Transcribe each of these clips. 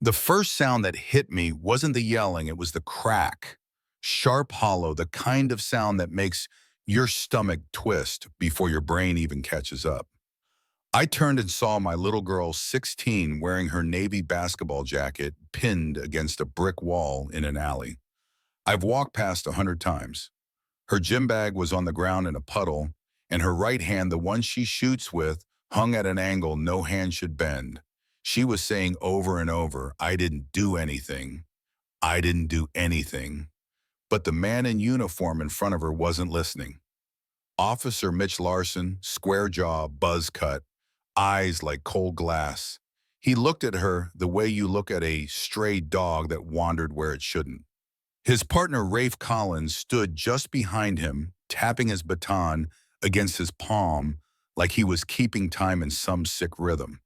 The first sound that hit me wasn't the yelling, it was the crack. Sharp, hollow, the kind of sound that makes your stomach twist before your brain even catches up. I turned and saw my little girl, 16, wearing her navy basketball jacket pinned against a brick wall in an alley. I've walked past 100 times. Her gym bag was on the ground in a puddle, and her right hand, the one she shoots with, hung at an angle no hand should bend. She was saying over and over, I didn't do anything. I didn't do anything. But the man in uniform in front of her wasn't listening. Officer Mitch Larson, square jaw, buzz cut, eyes like cold glass. He looked at her the way you look at a stray dog that wandered where it shouldn't. His partner, Rafe Collins, stood just behind him, tapping his baton against his palm like he was keeping time in some sick rhythm.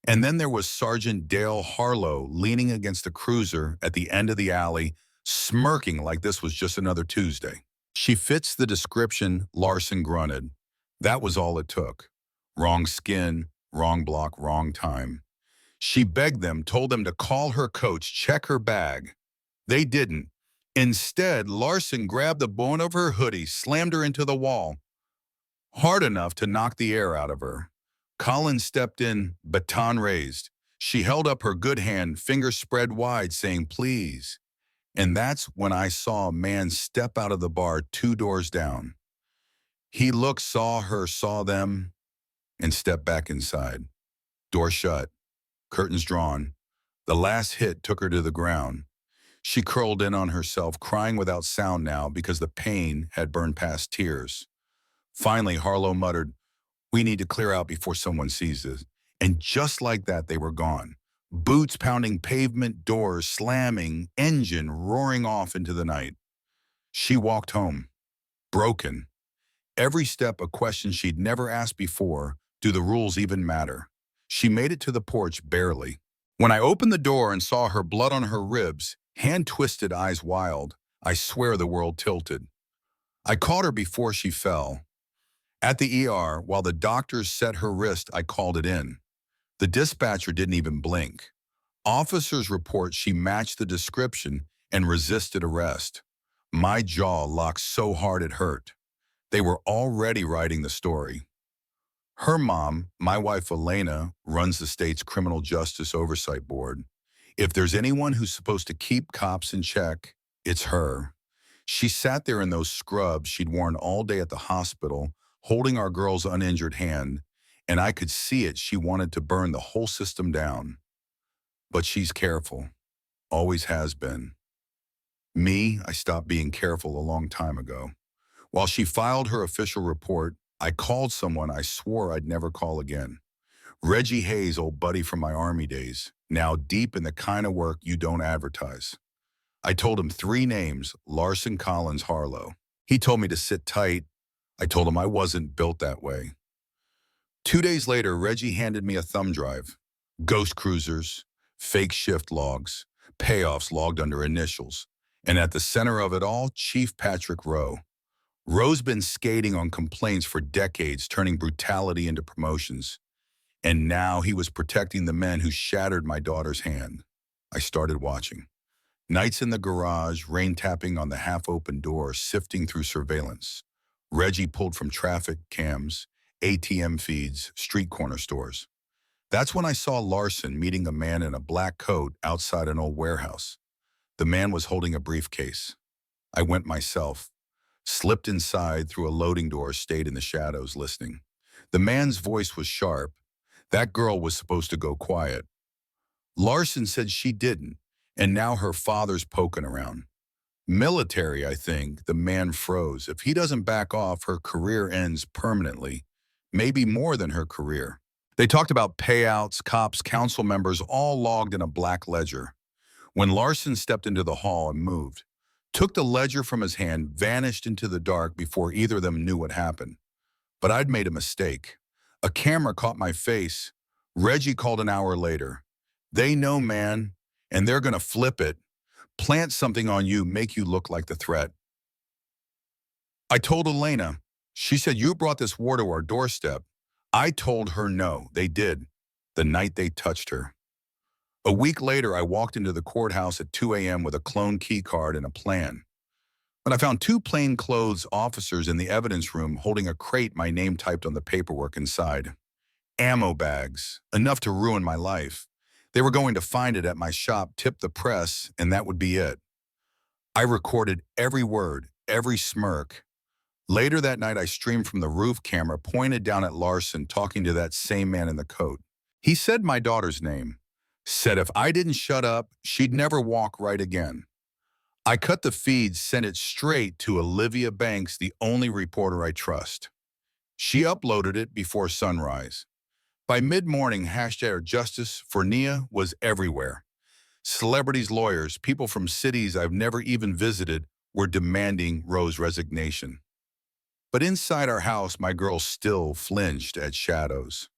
And then there was Sergeant Dale Harlow leaning against the cruiser at the end of the alley, smirking like this was just another Tuesday. She fits the description, Larson grunted. That was all it took. Wrong skin, wrong block, wrong time. She begged them, told them to call her coach, check her bag. They didn't. Instead, Larson grabbed the bone of her hoodie, slammed her into the wall, hard enough to knock the air out of her. Collins stepped in, baton raised. She held up her good hand, fingers spread wide, saying, please. And that's when I saw a man step out of the bar 2 doors down. He looked, saw her, saw them, and stepped back inside. Door shut, curtains drawn. The last hit took her to the ground. She curled in on herself, crying without sound now because the pain had burned past tears. Finally, Harlow muttered, we need to clear out before someone sees this. And just like that, they were gone. Boots pounding pavement, doors slamming, engine roaring off into the night. She walked home, broken. Every step a question she'd never asked before, do the rules even matter? She made it to the porch barely. When I opened the door and saw her blood on her ribs, hand twisted, eyes wild, I swear the world tilted. I caught her before she fell. At the ER, while the doctors set her wrist, I called it in. The dispatcher didn't even blink. Officers report she matched the description and resisted arrest. My jaw locked so hard it hurt. They were already writing the story. Her mom, my wife Elena, runs the state's Criminal Justice Oversight Board. If there's anyone who's supposed to keep cops in check, it's her. She sat there in those scrubs she'd worn all day at the hospital, holding our girl's uninjured hand, and I could see it. She wanted to burn the whole system down. But she's careful, always has been. Me, I stopped being careful a long time ago. While she filed her official report, I called someone I swore I'd never call again. Reggie Hayes, old buddy from my Army days, now deep in the kind of work you don't advertise. I told him 3 names, Larson, Collins, Harlow. He told me to sit tight. I told him I wasn't built that way. 2 days later, Reggie handed me a thumb drive. Ghost cruisers, fake shift logs, payoffs logged under initials. And at the center of it all, Chief Patrick Rowe. Rowe's been skating on complaints for decades, turning brutality into promotions. And now he was protecting the men who shattered my daughter's hand. I started watching. Nights in the garage, rain tapping on the half-open door, sifting through surveillance. Reggie pulled from traffic cams, ATM feeds, street corner stores. That's when I saw Larson meeting a man in a black coat outside an old warehouse. The man was holding a briefcase. I went myself, slipped inside through a loading door, stayed in the shadows listening. The man's voice was sharp. That girl was supposed to go quiet. Larson said she didn't, and now her father's poking around. Military, I think. The man froze. If he doesn't back off, her career ends permanently, maybe more than her career. They talked about payouts, cops, council members, all logged in a black ledger. When Larson stepped into the hall and moved, took the ledger from his hand, vanished into the dark before either of them knew what happened. But I'd made a mistake. A camera caught my face. Reggie called an hour later. They know, man, and they're going to flip it. Plant something on you, make you look like the threat. I told Elena. She said, you brought this war to our doorstep. I told her no, they did, the night they touched her. A week later, I walked into the courthouse at 2 a.m. with a clone key card and a plan. But I found two plainclothes officers in the evidence room holding a crate my name typed on the paperwork inside. Ammo bags, enough to ruin my life. They were going to find it at my shop, tip the press, and that would be it. I recorded every word, every smirk. Later that night, I streamed from the roof camera, pointed down at Larson, talking to that same man in the coat. He said my daughter's name, said if I didn't shut up, she'd never walk right again. I cut the feed, sent it straight to Olivia Banks, the only reporter I trust. She uploaded it before sunrise. By mid-morning, hashtag justice for Nia was everywhere. Celebrities, lawyers, people from cities I've never even visited were demanding Roe's resignation. But inside our house, my girl still flinched at shadows.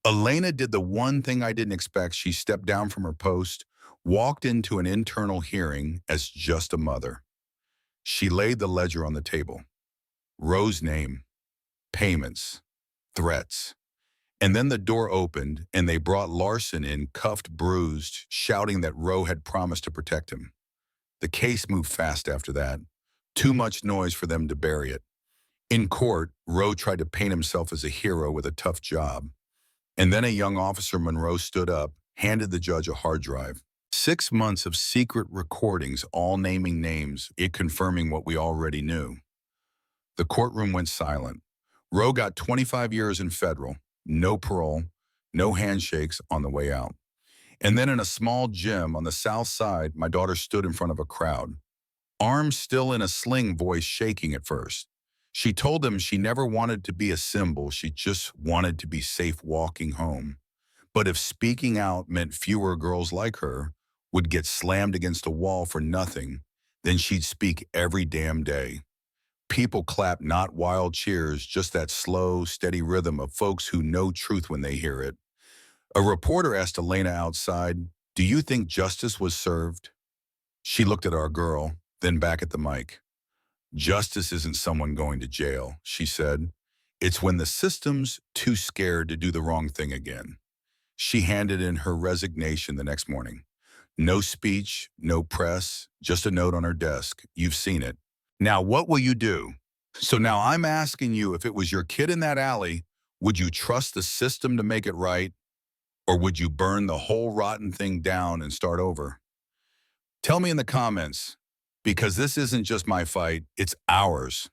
Elena did the one thing I didn't expect. She stepped down from her post, walked into an internal hearing as just a mother. She laid the ledger on the table. Roe's name, payments, threats. And then the door opened and they brought Larson in, cuffed, bruised, shouting that Roe had promised to protect him. The case moved fast after that. Too much noise for them to bury it. In court, Roe tried to paint himself as a hero with a tough job. And then a young officer, Monroe, stood up, handed the judge a hard drive. 6 months of secret recordings, all naming names, it confirming what we already knew. The courtroom went silent. Roe got 25 years in federal, no parole, no handshakes on the way out. And then in a small gym on the south side, my daughter stood in front of a crowd. Arms still in a sling, voice shaking at first. She told them she never wanted to be a symbol, she just wanted to be safe walking home. But if speaking out meant fewer girls like her would get slammed against a wall for nothing, then she'd speak every damn day. People clap, not wild cheers, just that slow, steady rhythm of folks who know truth when they hear it. A reporter asked Elena outside, "Do you think justice was served?" She looked at our girl, then back at the mic. "Justice isn't someone going to jail," she said. "It's when the system's too scared to do the wrong thing again." She handed in her resignation the next morning. No speech, no press, just a note on her desk. "You've seen it. Now what will you do?" So now I'm asking you, if it was your kid in that alley, would you trust the system to make it right? Or would you burn the whole rotten thing down and start over? Tell me in the comments, because this isn't just my fight, it's ours.